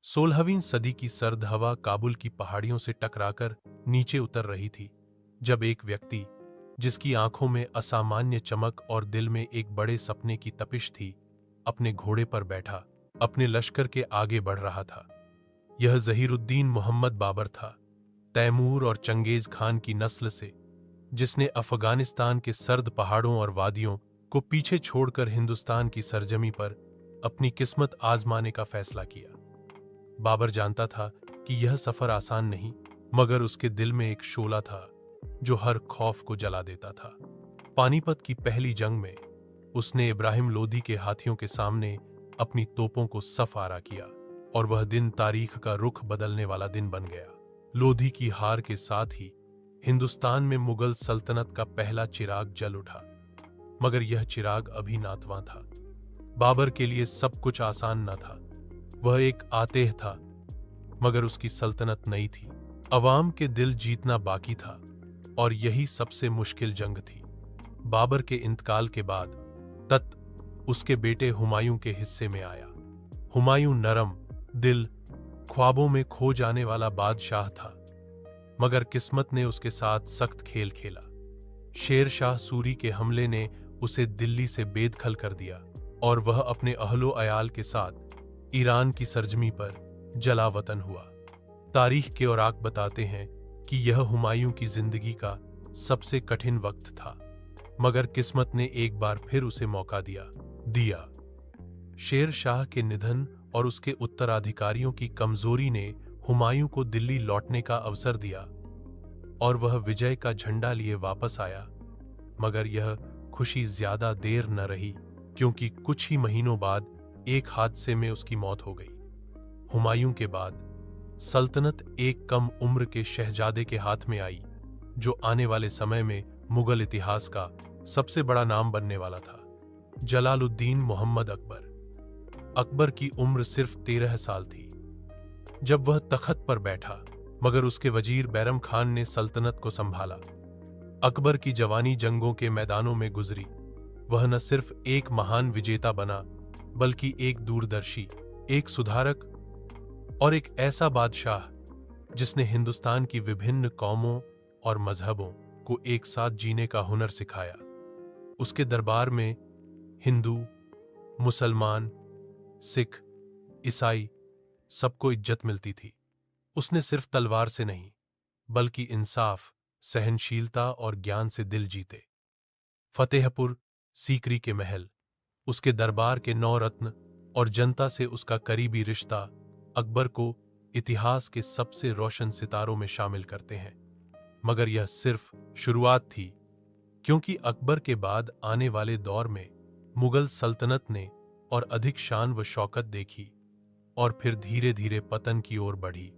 16वीं सदी की सर्द हवा काबुल की पहाड़ियों से टकराकर नीचे उतर रही थी, जब एक व्यक्ति, जिसकी आंखों में असामान्य चमक और दिल में एक बड़े सपने की तपिश थी, अपने घोड़े पर बैठा अपने लश्कर के आगे बढ़ रहा था। यह जहीरुद्दीन मोहम्मद बाबर था, तैमूर और चंगेज खान की नस्ल से, जिसने अफगानिस्तान के सर्द पहाड़ों और वादियों को पीछे छोड़कर हिंदुस्तान की सरजमी पर अपनी किस्मत आजमाने का फैसला किया। बाबर जानता था कि यह सफर आसान नहीं, मगर उसके दिल में एक शोला था जो हर खौफ को जला देता था। पानीपत की पहली जंग में उसने इब्राहिम लोदी के हाथियों के सामने अपनी तोपों को सफ आरा किया, और वह दिन तारीख का रुख बदलने वाला दिन बन गया। लोधी की हार के साथ ही हिंदुस्तान में मुगल सल्तनत का पहला चिराग जल उठा, मगर यह चिराग अभी नातवां था। बाबर के लिए सब कुछ आसान न था। वह एक आतेह था, मगर उसकी सल्तनत नई थी। अवाम के दिल जीतना बाकी था, और यही सबसे मुश्किल जंग थी। बाबर के इंतकाल के बाद तख्त उसके बेटे हुमायूं के हिस्से में आया। हुमायूं नरम दिल, ख्वाबों में खो जाने वाला बादशाह था, मगर किस्मत ने उसके साथ सख्त खेल खेला। शेर शाह सूरी के हमले ने उसे दिल्ली से बेदखल कर दिया, और वह अपने अहलो अयाल के साथ ईरान की सरजमी पर जला वतन हुआ। तारीख के औराक बताते हैं कि यह हुमायूं की जिंदगी का सबसे कठिन वक्त था, मगर किस्मत ने एक बार फिर उसे मौका दिया। शेर शाह के निधन और उसके उत्तराधिकारियों की कमजोरी ने हुमायूं को दिल्ली लौटने का अवसर दिया, और वह विजय का झंडा लिए वापस आया। मगर यह खुशी ज्यादा देर न रही, क्योंकि कुछ ही महीनों बाद एक हादसे में उसकी मौत हो गई। हुमायूं के बाद सल्तनत एक कम उम्र के शहजादे के हाथ में आई, जो आने वाले समय में मुगल इतिहास का सबसे बड़ा नाम बनने वाला था। जलालुद्दीन मोहम्मद अकबर। अकबर की उम्र सिर्फ 13 साल थी जब वह तख्त पर बैठा, मगर उसके वजीर बैरम खान ने सल्तनत को संभाला। अकबर की जवानी जंगों के मैदानों में गुजरी। वह न सिर्फ एक महान विजेता बना, बल्कि एक दूरदर्शी, एक सुधारक और एक ऐसा बादशाह जिसने हिंदुस्तान की विभिन्न कौमों और मजहबों को एक साथ जीने का हुनर सिखाया। उसके दरबार में हिंदू, मुसलमान, सिख, ईसाई सबको इज्जत मिलती थी। उसने सिर्फ तलवार से नहीं, बल्कि इंसाफ, सहनशीलता और ज्ञान से दिल जीते। फतेहपुर सीकरी के महल, उसके दरबार के 9 रत्न और जनता से उसका करीबी रिश्ता अकबर को इतिहास के सबसे रोशन सितारों में शामिल करते हैं। मगर यह सिर्फ शुरुआत थी, क्योंकि अकबर के बाद आने वाले दौर में मुगल सल्तनत ने और अधिक शान व शौकत देखी, और फिर धीरे धीरे पतन की ओर बढ़ी।